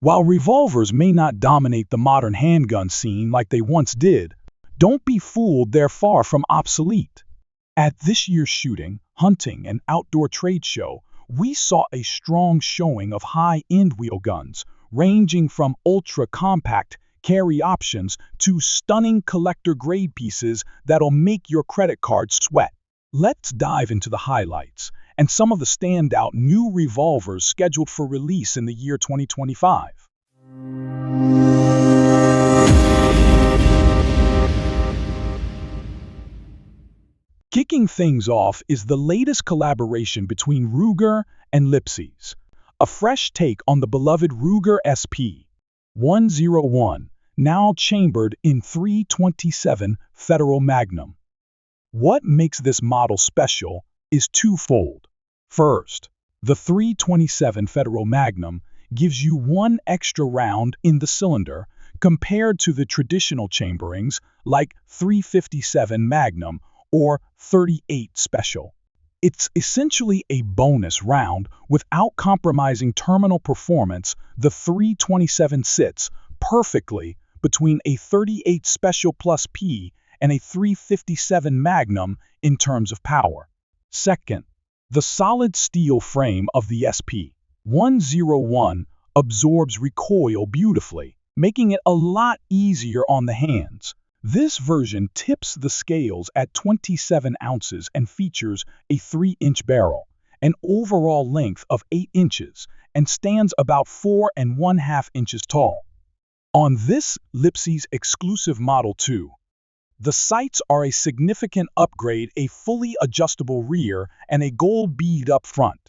While revolvers may not dominate the modern handgun scene like they once did, don't be fooled, they're far from obsolete. At this year's shooting, hunting, and outdoor trade show, we saw a strong showing of high-end wheel guns, ranging from ultra-compact carry options to stunning collector-grade pieces that'll make your credit card sweat. Let's dive into the highlights and some of the standout new revolvers scheduled for release in the year 2025. Kicking things off is the latest collaboration between Ruger and Lipsey's, a fresh take on the beloved Ruger SP-101, now chambered in .327 Federal Magnum. What makes this model special is twofold. First, the .327 Federal Magnum gives you one extra round in the cylinder compared to the traditional chamberings like .357 Magnum or .38 Special. It's essentially a bonus round without compromising terminal performance. The .327 sits perfectly between a .38 Special Plus P and a .357 Magnum in terms of power. Second, the solid steel frame of the SP-101 absorbs recoil beautifully, making it a lot easier on the hands. This version tips the scales at 27 ounces and features a 3-inch barrel, an overall length of 8 inches, and stands about 4½ inches tall. On this Lipsey's exclusive Model 2, the sights are a significant upgrade, a fully adjustable rear and a gold bead up front.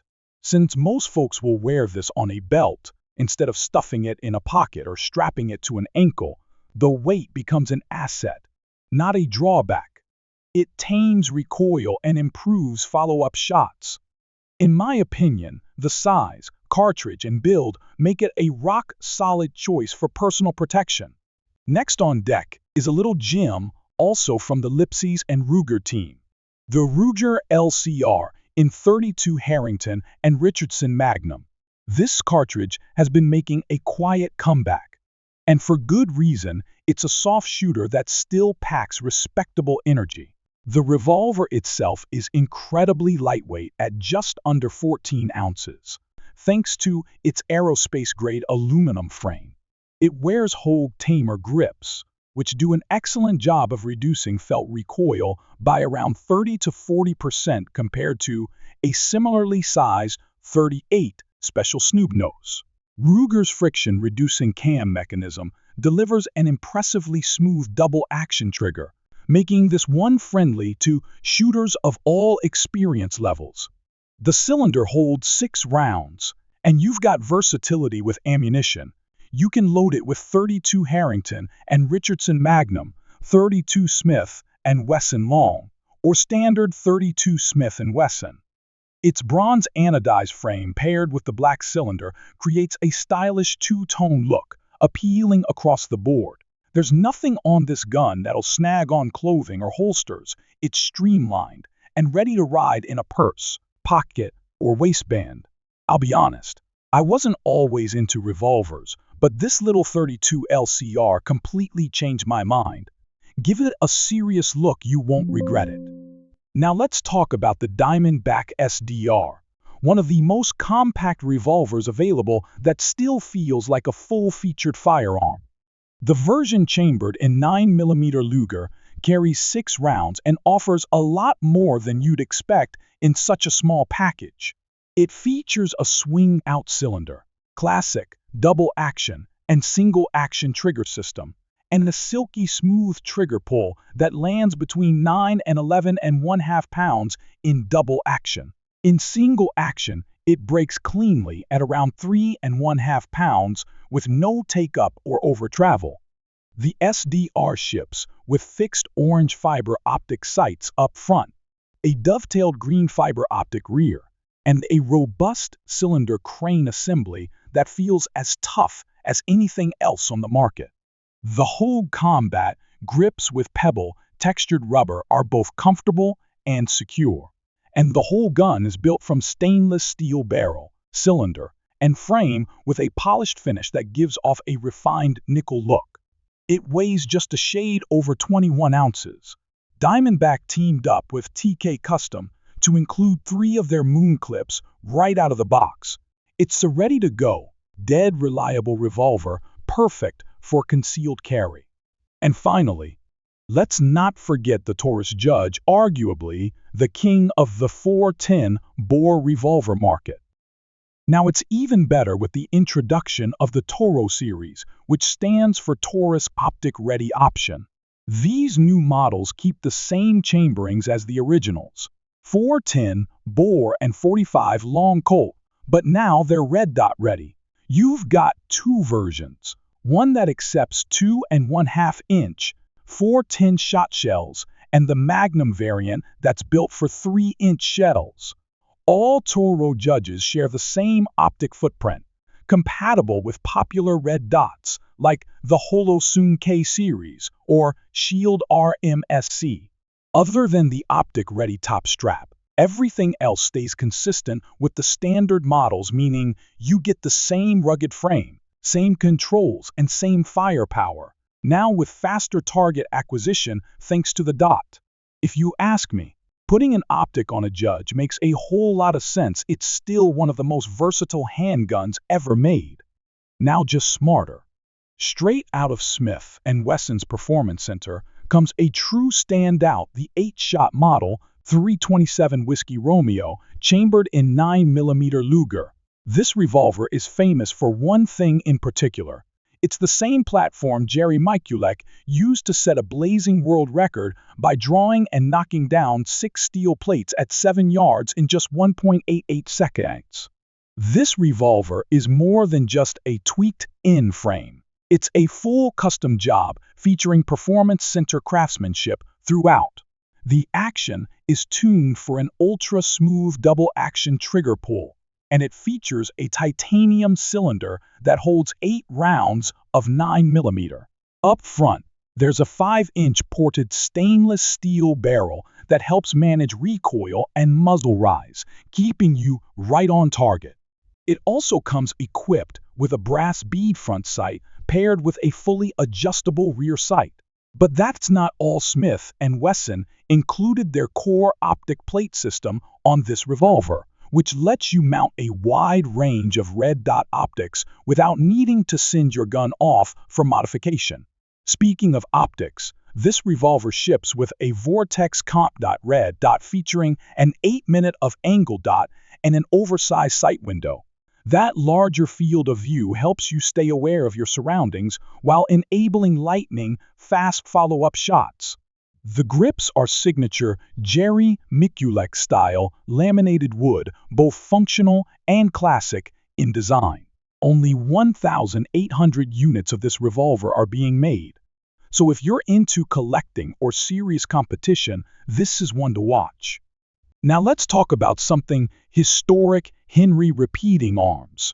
Since most folks will wear this on a belt instead of stuffing it in a pocket or strapping it to an ankle, the weight becomes an asset, not a drawback. It tames recoil and improves follow-up shots. In my opinion, the size, cartridge, and build make it a rock-solid choice for personal protection. Next on deck is a little gem also from the Lipsey's and Ruger team. The Ruger LCR in .32 Harrington and Richardson Magnum. This cartridge has been making a quiet comeback. And for good reason, it's a soft shooter that still packs respectable energy. The revolver itself is incredibly lightweight at just under 14 ounces, thanks to its aerospace-grade aluminum frame. It wears Hogue Tamer grips, which do an excellent job of reducing felt recoil by around 30 to 40% compared to a similarly sized .38 Special Snub Nose. Ruger's friction-reducing cam mechanism delivers an impressively smooth double-action trigger, making this one friendly to shooters of all experience levels. The cylinder holds 6 rounds, and you've got versatility with ammunition. You can load it with .32 Harrington and Richardson Magnum, .32 Smith and Wesson Long, or standard .32 Smith and Wesson. Its bronze anodized frame paired with the black cylinder creates a stylish two-tone look, appealing across the board. There's nothing on this gun that'll snag on clothing or holsters. It's streamlined and ready to ride in a purse, pocket, or waistband. I'll be honest, I wasn't always into revolvers, but this little .32 LCR completely changed my mind. Give it a serious look, you won't regret it. Now let's talk about the Diamondback SDR, one of the most compact revolvers available that still feels like a full-featured firearm. The version chambered in 9mm Luger carries 6 rounds and offers a lot more than you'd expect in such a small package. It features a swing-out cylinder, classic, double-action, and single-action trigger system, and a silky smooth trigger pull that lands between 9 and 11½ pounds in double action. In single action, it breaks cleanly at around 3½ pounds with no take-up or over-travel. The SDR ships with fixed orange fiber optic sights up front, a dovetailed green fiber optic rear, and a robust cylinder crane assembly that feels as tough as anything else on the market. The Hogue Combat grips with pebble textured rubber are both comfortable and secure, and the whole gun is built from stainless steel barrel, cylinder, and frame with a polished finish that gives off a refined nickel look. It weighs just a shade over 21 ounces. Diamondback teamed up with TK Custom to include 3 of their moon clips right out of the box. It's a ready-to-go, dead reliable revolver, perfect for concealed carry. And finally, let's not forget the Taurus Judge, arguably the king of the 410 bore revolver market. Now it's even better with the introduction of the Toro series, which stands for Taurus Optic Ready Option. These new models keep the same chamberings as the originals, 410 bore and 45 long Colt, but now they're red dot ready. You've got 2 versions, one that accepts 2 1/2 inch 410 shot shells and the Magnum variant that's built for 3-inch shells. All Toro Judges share the same optic footprint, compatible with popular red dots like the Holosun K series or Shield RMSC. Other than the optic-ready top strap, everything else stays consistent with the standard models, meaning you get the same rugged frame, same controls, and same firepower, now with faster target acquisition thanks to the dot. If you ask me, putting an optic on a Judge makes a whole lot of sense. It's still one of the most versatile handguns ever made. Now just smarter. Straight out of Smith & Wesson's Performance Center comes a true standout, the 8-shot model 327 Whiskey Romeo, chambered in 9mm Luger. This revolver is famous for one thing in particular. It's the same platform Jerry Mikulek used to set a blazing world record by drawing and knocking down 6 steel plates at 7 yards in just 1.88 seconds. This revolver is more than just a tweaked-in frame. It's a full custom job featuring Performance Center craftsmanship throughout. The action is tuned for an ultra-smooth double-action trigger pull, and it features a titanium cylinder that holds 8 rounds of 9mm. Up front, there's a 5-inch ported stainless steel barrel that helps manage recoil and muzzle rise, keeping you right on target. It also comes equipped with a brass bead front sight paired with a fully adjustable rear sight. But that's not all. Smith & Wesson included their core optic plate system on this revolver, which lets you mount a wide range of red dot optics without needing to send your gun off for modification. Speaking of optics, this revolver ships with a Vortex Comp Dot red dot featuring an 8-minute of angle dot and an oversized sight window. That larger field of view helps you stay aware of your surroundings while enabling lightning, fast follow-up shots. The grips are signature Jerry Mikulek style laminated wood, both functional and classic in design. Only 1,800 units of this revolver are being made. So if you're into collecting or serious competition, this is one to watch. Now let's talk about something historic. Henry Repeating Arms,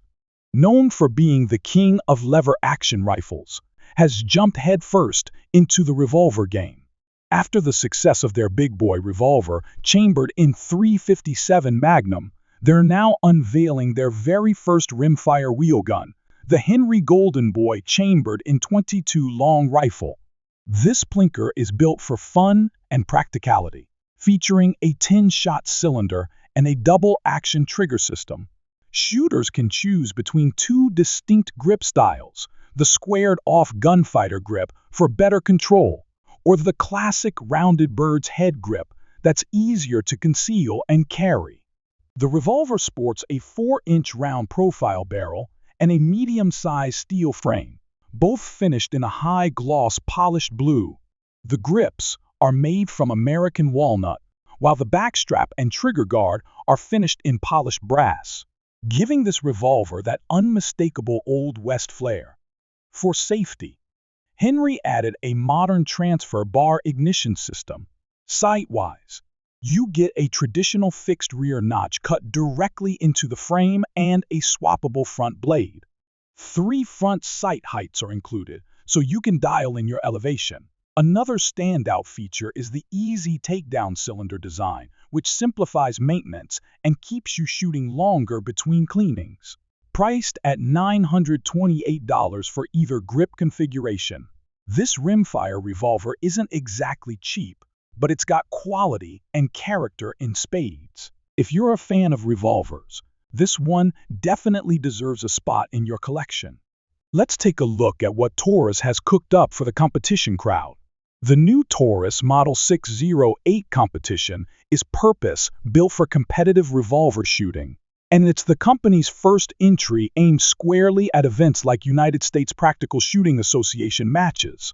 known for being the king of lever-action rifles, has jumped headfirst into the revolver game. After the success of their big boy revolver, chambered in .357 Magnum, they're now unveiling their very first rimfire wheelgun, the Henry Golden Boy chambered in .22 long rifle. This plinker is built for fun and practicality, featuring a 10-shot cylinder and a double-action trigger system. Shooters can choose between 2 distinct grip styles, the squared-off gunfighter grip for better control, or the classic rounded bird's head grip that's easier to conceal and carry. The revolver sports a 4-inch round profile barrel and a medium-sized steel frame, both finished in a high-gloss polished blue. The grips are made from American walnut, while the backstrap and trigger guard are finished in polished brass, giving this revolver that unmistakable Old West flair. For safety, Henry added a modern transfer bar ignition system. Sight-wise, you get a traditional fixed rear notch cut directly into the frame and a swappable front blade. 3 front sight heights are included, so you can dial in your elevation. Another standout feature is the easy takedown cylinder design, which simplifies maintenance and keeps you shooting longer between cleanings. priced at $928 for either grip configuration. This rimfire revolver isn't exactly cheap, but it's got quality and character in spades. If you're a fan of revolvers, this one definitely deserves a spot in your collection. Let's take a look at what Taurus has cooked up for the competition crowd. The new Taurus Model 608 competition is purpose-built for competitive revolver shooting, and it's the company's first entry aimed squarely at events like United States Practical Shooting Association matches.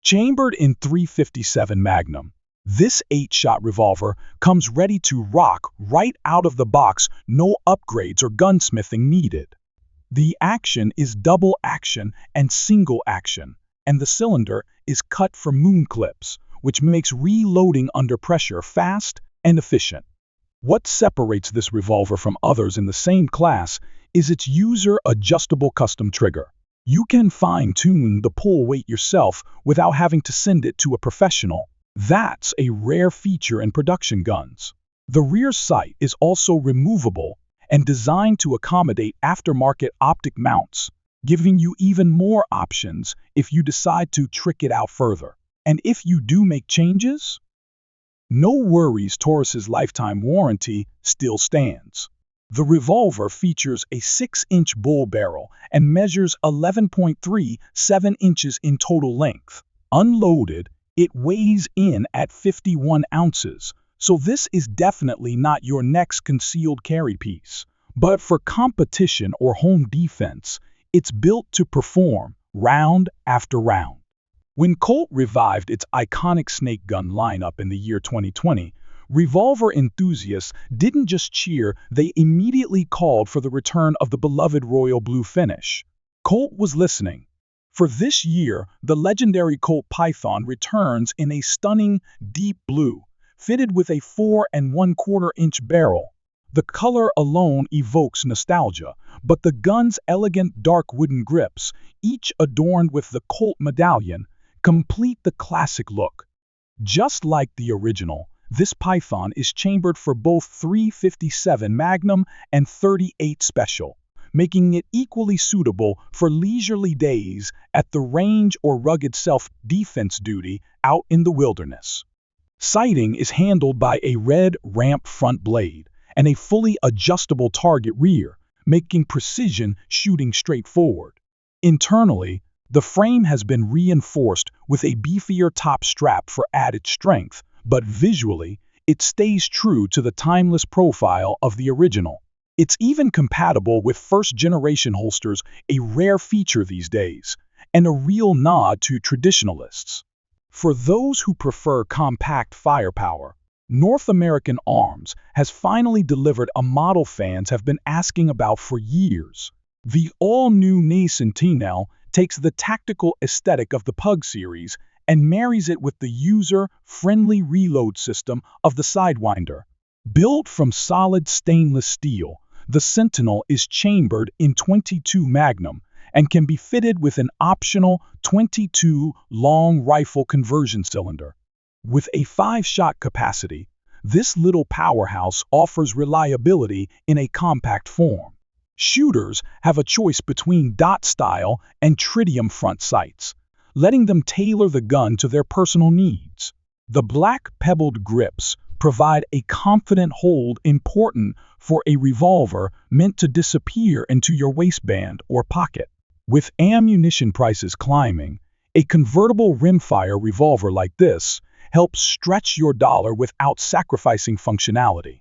Chambered in .357 Magnum, this 8-shot revolver comes ready to rock right out of the box, no upgrades or gunsmithing needed. The action is double action and single action, and the cylinder is cut for moon clips, which makes reloading under pressure fast and efficient. What separates this revolver from others in the same class is its user-adjustable custom trigger. You can fine-tune the pull weight yourself without having to send it to a professional. That's a rare feature in production guns. The rear sight is also removable and designed to accommodate aftermarket optic mounts, giving you even more options if you decide to trick it out further. And if you do make changes, no worries, Taurus's lifetime warranty still stands. The revolver features a 6-inch bull barrel and measures 11.37 inches in total length. Unloaded, it weighs in at 51 ounces, so this is definitely not your next concealed carry piece. But for competition or home defense, it's built to perform round after round. When Colt revived its iconic snake gun lineup in the year 2020, revolver enthusiasts didn't just cheer, they immediately called for the return of the beloved royal blue finish. Colt was listening. For this year, the legendary Colt Python returns in a stunning deep blue, fitted with a 4 1/4-inch barrel. The color alone evokes nostalgia, but the gun's elegant dark wooden grips, each adorned with the Colt medallion, complete the classic look. Just like the original, this Python is chambered for both .357 Magnum and .38 Special, making it equally suitable for leisurely days at the range or rugged self-defense duty out in the wilderness. Sighting is handled by a red ramp front blade and a fully adjustable target rear, making precision shooting straightforward. Internally, the frame has been reinforced with a beefier top strap for added strength, but visually, it stays true to the timeless profile of the original. It's even compatible with first-generation holsters, a rare feature these days, and a real nod to traditionalists. For those who prefer compact firepower, North American Arms has finally delivered a model fans have been asking about for years. The all-new NAA Sentinel takes the tactical aesthetic of the Pug series and marries it with the user-friendly reload system of the Sidewinder. Built from solid stainless steel, the Sentinel is chambered in .22 Magnum and can be fitted with an optional .22 long rifle conversion cylinder. With a 5-shot capacity, this little powerhouse offers reliability in a compact form. Shooters have a choice between dot-style and tritium front sights, letting them tailor the gun to their personal needs. The black pebbled grips provide a confident hold important for a revolver meant to disappear into your waistband or pocket. With ammunition prices climbing, a convertible rimfire revolver like this helps stretch your dollar without sacrificing functionality.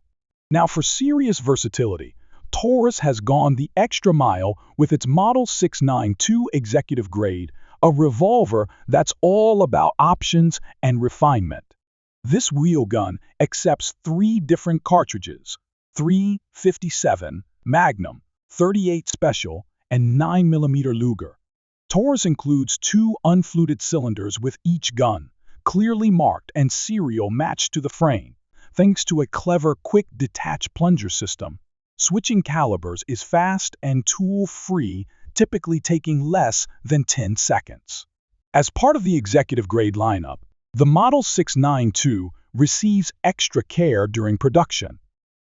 Now, for serious versatility, Taurus has gone the extra mile with its Model 692 executive grade, a revolver that's all about options and refinement. This wheel gun accepts 3 different cartridges: .357 Magnum, .38 Special, and 9mm Luger. Taurus includes 2 unfluted cylinders with each gun, clearly marked and serial matched to the frame, thanks to a clever quick detach plunger system. Switching calibers is fast and tool-free, typically taking less than 10 seconds. As part of the executive grade lineup, the Model 692 receives extra care during production.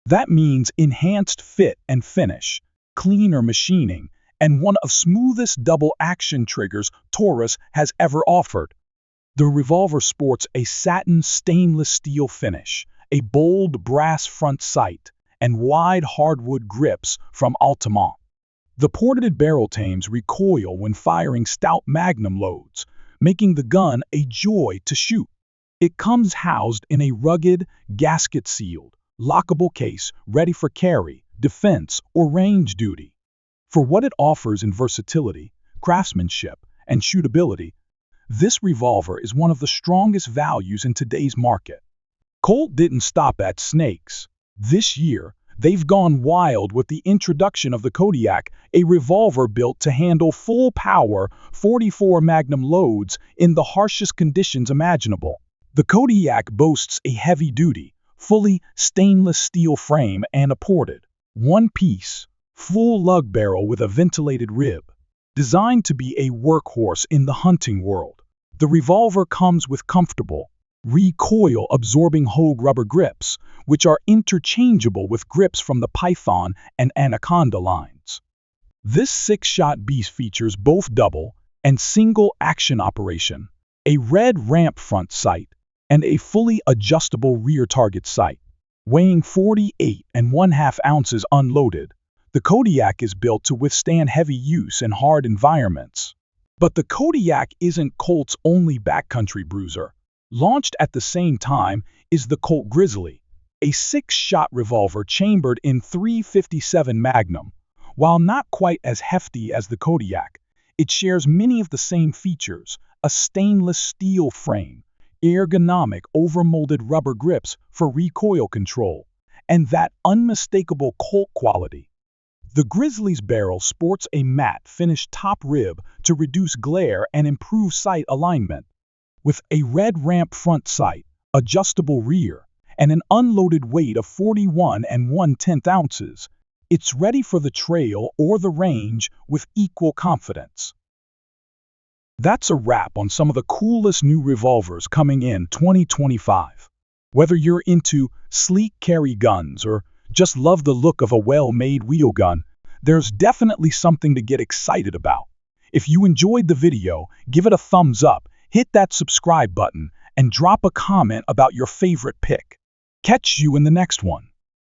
That means enhanced fit and finish, cleaner machining, and one of smoothest double-action triggers Taurus has ever offered. The revolver sports a satin stainless steel finish, a bold brass front sight, and wide hardwood grips from Altamont. The ported barrel tames recoil when firing stout magnum loads, making the gun a joy to shoot. It comes housed in a rugged, gasket-sealed, lockable case ready for carry, defense, or range duty. For what it offers in versatility, craftsmanship, and shootability, this revolver is one of the strongest values in today's market. Colt didn't stop at snakes. This year, they've gone wild with the introduction of the Kodiak, a revolver built to handle full-power 44 Magnum loads in the harshest conditions imaginable. The Kodiak boasts a heavy-duty, fully stainless steel frame and a ported, one-piece, full lug barrel with a ventilated rib. Designed to be a workhorse in the hunting world, the revolver comes with comfortable, recoil-absorbing Hogue rubber grips, which are interchangeable with grips from the Python and Anaconda lines. This six-shot beast features both double and single action operation, a red ramp front sight, and a fully adjustable rear target sight. Weighing 48½ ounces unloaded, the Kodiak is built to withstand heavy use in hard environments. But the Kodiak isn't Colt's only backcountry bruiser. Launched at the same time is the Colt Grizzly, a six-shot revolver chambered in .357 Magnum. While not quite as hefty as the Kodiak, it shares many of the same features: a stainless steel frame, ergonomic overmolded rubber grips for recoil control, and that unmistakable Colt quality. The Grizzly's barrel sports a matte finished top rib to reduce glare and improve sight alignment. With a red ramp front sight, adjustable rear, and an unloaded weight of 41½ ounces, it's ready for the trail or the range with equal confidence. That's a wrap on some of the coolest new revolvers coming in 2025. Whether you're into sleek carry guns or just love the look of a well-made wheel gun, there's definitely something to get excited about. If you enjoyed the video, give it a thumbs up, hit that subscribe button, and drop a comment about your favorite pick. Catch you in the next one.